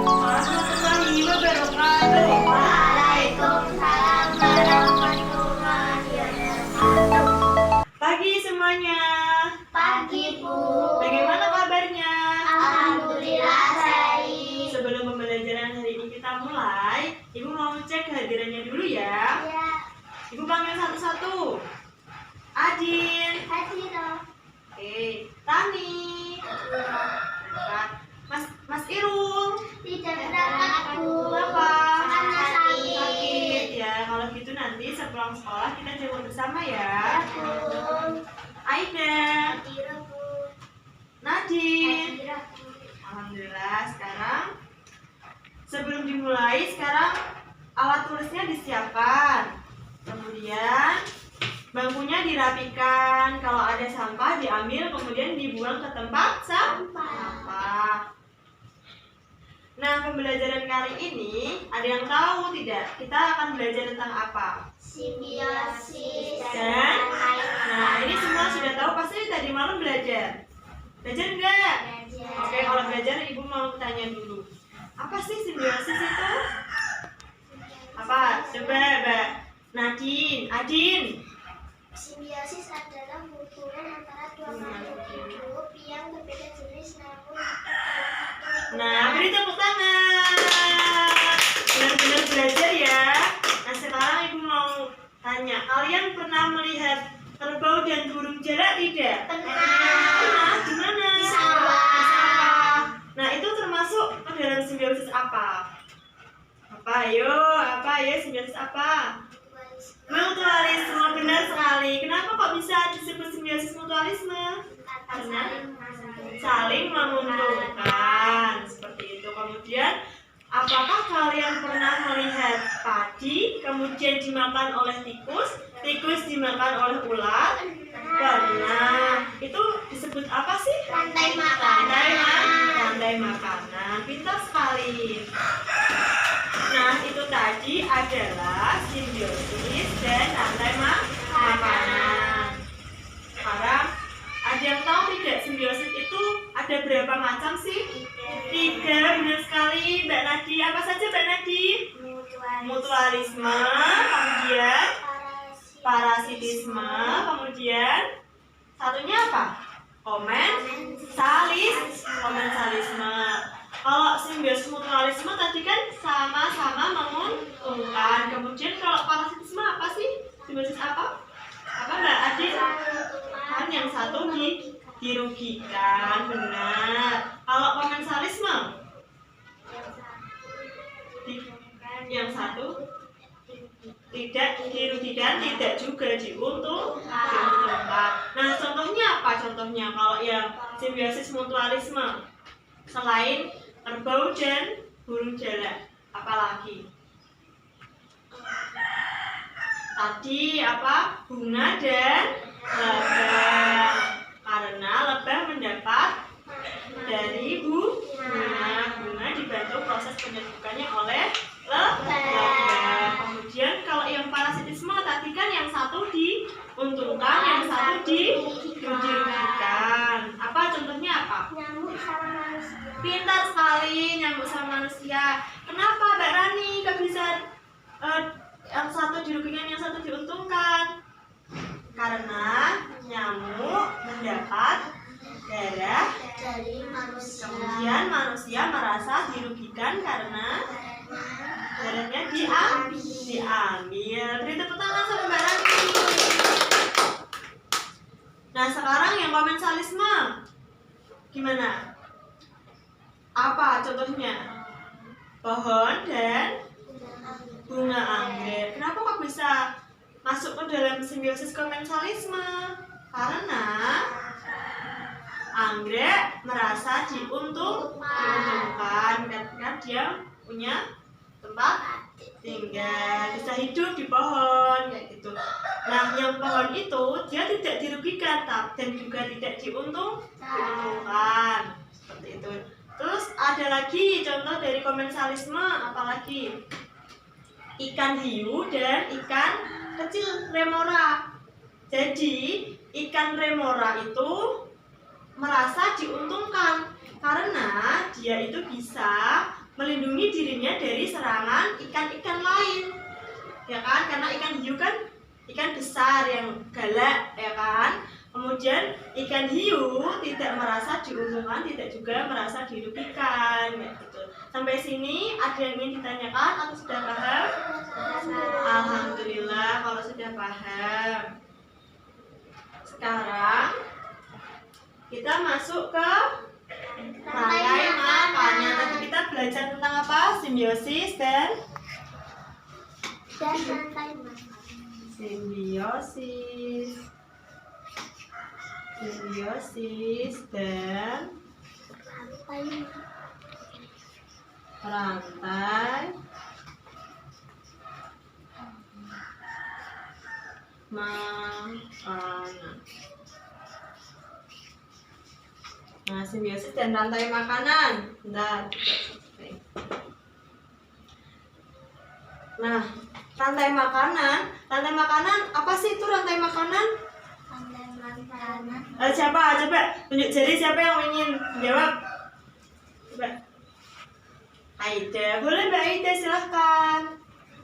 warahmatullahi wabarakatuh. Waalaikumsalam warahmatullahi wabarakatuh. Pagi semuanya. Pagi, Bu. Bagaimana kabarnya? Alhamdulillah baik. Sebelum pembelajaran hari ini kita mulai, Ibu mau cek kehadirannya dulu ya. Ya, Ibu panggil satu-satu. Adin. Hadiro. Oke, Tani. Berangkat. Mas Irul. Tidak berangkat, Bu. Kenapa? Karena sakit. Sakit ya. Kalau gitu nanti sepulang sekolah kita jemput bersama ya. Bu. Aida. Hadiro, Bu. Nadine. Hadiro, Bu. Alhamdulillah. Sekarang sebelum dimulai, sekarang alat tulisnya disiapkan. Kemudian bangkunya dirapikan. Kalau ada sampah diambil kemudian dibuang ke tempat sampah. Nah, pembelajaran kali ini ada yang tahu tidak? Kita akan belajar tentang apa? Simbiosis Dan nah, ini semua sudah tahu pasti tadi malam belajar. Belajar enggak? Oke, kalau belajar Ibu mau tanya dulu. Apa sih simbiosis itu? Apa? Coba, Mbak Nadine, Adin. Simbiosis adalah hubungan antara dua makhluk hidup yang berbeda jenis namun Nah, beri tepuk tangan. Benar-benar belajar ya. Nah, sekarang Ibu mau tanya, kalian pernah melihat kerbau dan burung jalak tidak? Pernah. Di mana? Di sawah. Nah, itu termasuk ke dalam simbiosis apa? Apa? Ayo, simbiosis apa? Mutualisme, benar sekali. Kenapa kok bisa disebut simbiosis mutualisme? Karena saling menguntungkan. Seperti itu. Kemudian, apakah kalian pernah melihat padi kemudian dimakan oleh tikus, tikus dimakan oleh ular? Pernah. Itu disebut apa sih? Rantai makanan. Rantai makanan. Pintar sekali. Nah, itu tadi adalah simbiosis dan rantai makanan. Sekarang, ada yang tahu tidak simbiosis itu ada berapa macam sih? 3, benar sekali Mbak Nadi. Apa saja Mbak Nadi? Mutualisme, kemudian parasitisme, kemudian satunya apa? Komensalisme. Kalau simbiosis mutualisme tadi kan sama-sama menguntungkan. Kemudian kalau parasitisme apa sih? Simbiosis apa? Apa Mbak Adin? Kan yang satu dirugikan, benar. Kalau komensalisme? Yang satu tidak dirugikan, tidak juga diuntungkan. Nah, contohnya apa? Contohnya kalau yang simbiosis mutualisme selain kerbau dan burung jalak, apalagi? Tadi apa? Bunga dan lebah. Karena lebah mendapat dari bunga dibantu proses penyerbukannya oleh lebah. Kemudian kalau yang parasitisme tadi kan yang satu diuntungkan, yang satu dirugikan. Apa contohnya apa? Nyamuk sama manusia. Pintar sekali, nyamuk sama manusia. Kenapa Mbak Rani kok bisa yang satu dirugikan, yang satu diuntungkan? Karena nyamuk mendapat darah Dari manusia. kemudian manusia merasa dirugikan karena darahnya diambil. Beri tepuk tangan sama Mbak Rani. Nah, sekarang yang komensalisme gimana? Apa contohnya? Pohon dan bunga anggrek. Kenapa kok bisa masuk ke dalam simbiosis komensalisme? Karena anggrek merasa diuntungkan karena dia punya tempat tinggal, bisa hidup di pohon kayak gitu. Nah, yang pohon itu dia tidak dirugikan dan juga tidak diuntungkan. Seperti itu. Terus ada lagi contoh dari komensalisme, apalagi? Ikan hiu dan ikan kecil remora. Jadi ikan remora itu merasa diuntungkan karena dia itu bisa melindungi dirinya dari serangan ikan-ikan lain, ya kan? Karena ikan hiu kan ikan besar yang galak, ya kan? Kemudian ikan hiu tidak merasa diuntungkan, tidak juga merasa dirugikan, ya gitu. Sampai sini ada yang ingin ditanyakan atau sudah paham? Alhamdulillah kalau sudah paham. Sekarang kita masuk ke rantai makannya. Tadi kita belajar tentang apa? Simbiosis dan rantai makan. Simbiosis dan rantai makanan. Nah, simbiosis dan rantai makanan. Nah, rantai makanan apa sih itu rantai makanan? Rantai makanan. Siapa? Coba tunjuk jari siapa yang ingin jawab. Coba. Aida, boleh Mbak Aida, silahkan.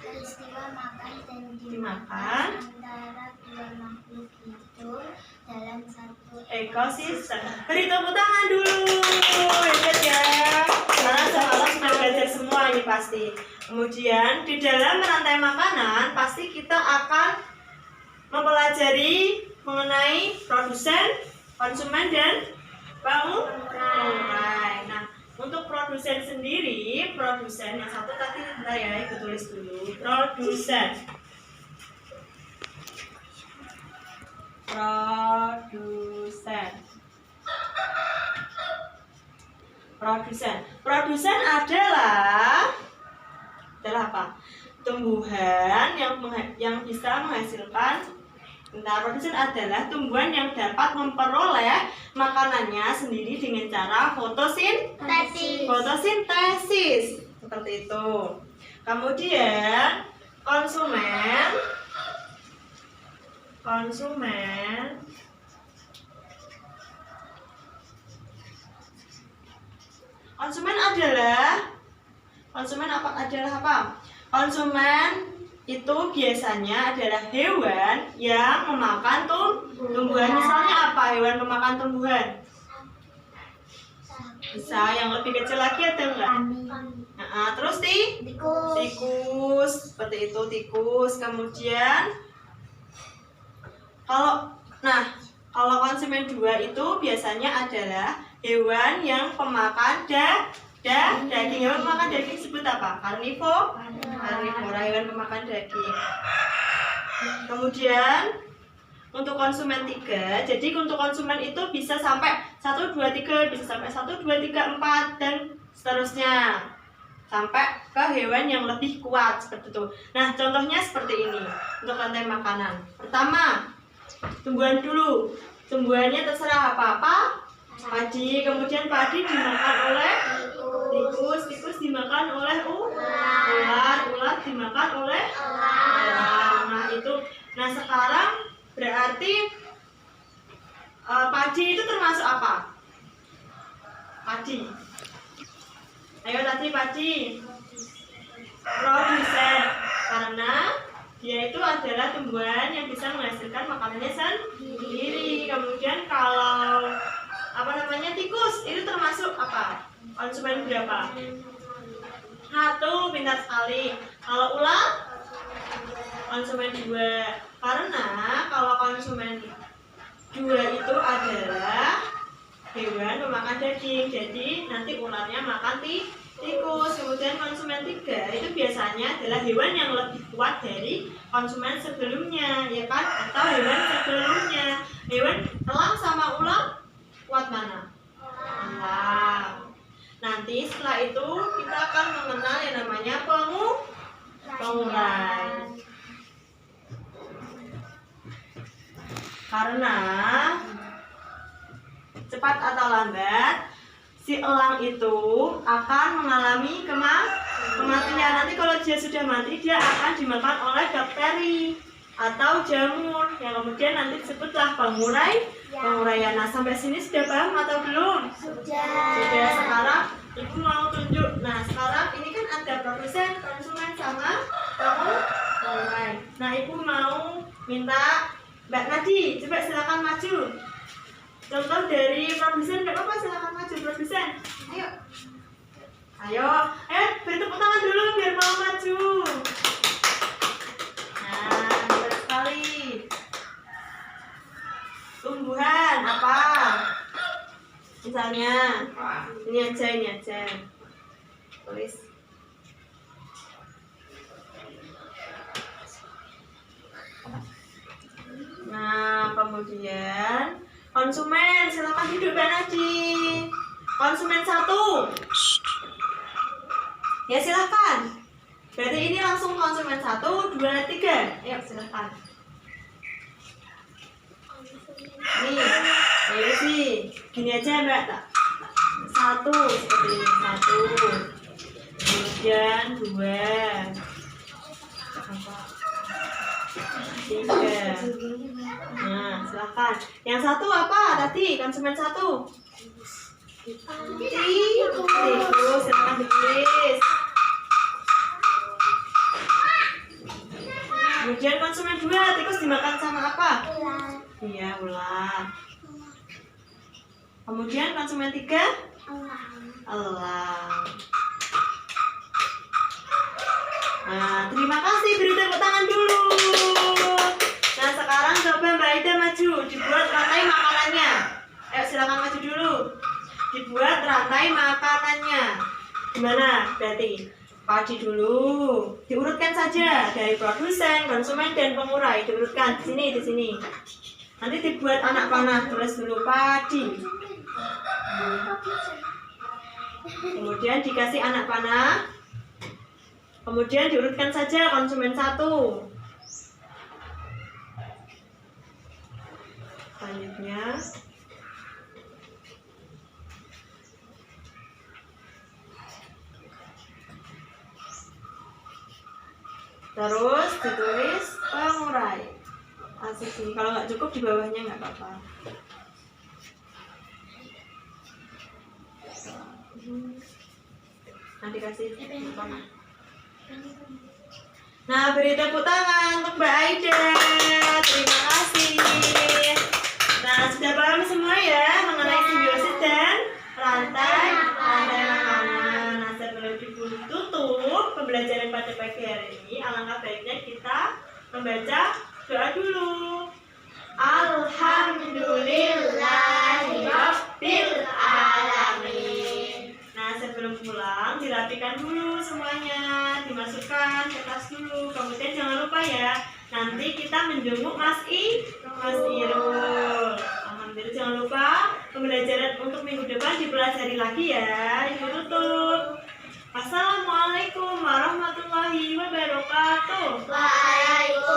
Peristiwa makan dan Dimakan antara dua makhluk hidup dalam satu ekosistem. Beri tepuk tangan dulu. Hebat ya. Karena semalam sudah belajar semua ini pasti. Kemudian di dalam rantai makanan pasti kita akan mempelajari mengenai produsen, konsumen dan pengurai. Nah, untuk produsen sendiri, produsen yang satu tadi bentar ya, ibu tulis dulu. Produsen adalah apa? Tumbuhan yang bisa menghasilkan. Produsen adalah tumbuhan yang dapat memperoleh makanannya sendiri dengan cara fotosintesis. Seperti itu. Kemudian konsumen adalah apa? Konsumen itu biasanya adalah hewan yang memakan tumbuhan. Misalnya apa hewan pemakan tumbuhan? Bisa yang lebih kecil lagi ada enggak? Terus tikus, seperti itu tikus. Kemudian kalau konsumen 2 itu biasanya adalah hewan yang pemakan daging. Hewan pemakan daging disebut apa? Karnivora, hewan pemakan daging. Kemudian untuk konsumen 3, jadi untuk konsumen itu bisa sampai 1, 2, 3, bisa sampai 1, 2, 3, 4 dan seterusnya sampai ke hewan yang lebih kuat seperti itu. Nah, contohnya seperti ini untuk rantai makanan. Pertama, tumbuhan dulu. Tumbuhannya terserah apa? Padi. Kemudian padi dimakan oleh tikus dimakan oleh ular dimakan oleh elang. Nah, sekarang berarti padi itu termasuk apa? Padi. Ayo tadi padi. Produsen, karena dia itu adalah tumbuhan yang bisa menghasilkan makanannya sendiri. Kemudian kalau tikus itu termasuk apa? Konsumen berapa? 1, pintar sekali. Kalau ular konsumen 2. Karena kalau konsumen 2 itu adalah hewan pemakan daging, jadi nanti ularnya makan tikus. Kemudian konsumen 3 itu biasanya adalah hewan yang lebih kuat dari konsumen sebelumnya, ya kan? Atau hewan sebelumnya. Hewan elang sama ular kuat mana? Elang. Nanti setelah itu kita akan mengenal yang namanya pengurai. Karena cepat atau lambat si elang itu akan mengalami kematian. Nanti kalau dia sudah mati, dia akan dimakan oleh bakteri atau jamur yang kemudian nanti disebutlah penguraian. Nah, sampai sini sudah paham atau belum? Sudah. Sekarang ibu mau tunjuk. Nah, sekarang minta Mbak Nadi, coba silakan maju. Contoh dari produsen, nggak apa-apa, silakan maju produsen. Ayo, ayo, beri tepuk tangan dulu biar mau maju. Nah, hebat sekali. Tumbuhan apa? Misalnya, ini aja. Tulis. Nah, kemudian konsumen, silakan duduk Mbak Nadi. Konsumen 1. Ya silakan. Berarti ini langsung konsumen 1, 2, 3. Ayo silakan. Nih, ayo sih. Gini aja Mbak, tak? 1 seperti ini, 1. Kemudian 2. 3. Nah, silakan. Yang 1 apa tadi? Konsumen 1. Tikus, silakan ditulis. Kemudian konsumen 2, tikus dimakan sama apa? Ular. Iya, ular. Kemudian konsumen 3, elang. Nah, terima kasih, beri tepuk tangan dulu. Nah, sekarang coba Mbak Ida maju, dibuat rantai makanannya. Ayo silakan maju dulu. Dibuat rantai makanannya. Gimana? Berarti padi dulu. Diurutkan saja dari produsen, konsumen, dan pengurai. Diurutkan di sini. Nanti dibuat anak panah. Tulis dulu padi. Kemudian dikasih anak panah. Kemudian diurutkan saja konsumen 1. Selanjutnya terus ditulis pengurai. Asik sih. Kalau nggak cukup di bawahnya nggak apa-apa. Nanti kasih panah. Nah, beri tepuk tangan untuk Mbak Aida. Terima kasih. Nah, sudah paham semua ya mengenai simbiosis dan rantai makanan. Nah, sebelum ditutup pembelajaran pada pagi hari ini, alangkah baiknya kita membaca doa dulu. Alhamdulillahirabbil alamin. Nah, sebelum pulang dirapikan dulu semuanya, dimasukkan ke tas dulu. Kemudian jangan lupa ya, nanti kita menjenguk Mas Irul. Alhamdulillah, jangan lupa pembelajaran untuk minggu depan dipelajari lagi ya. Ibu tutup. Assalamualaikum warahmatullahi wabarakatuh. Waalaikumsalam.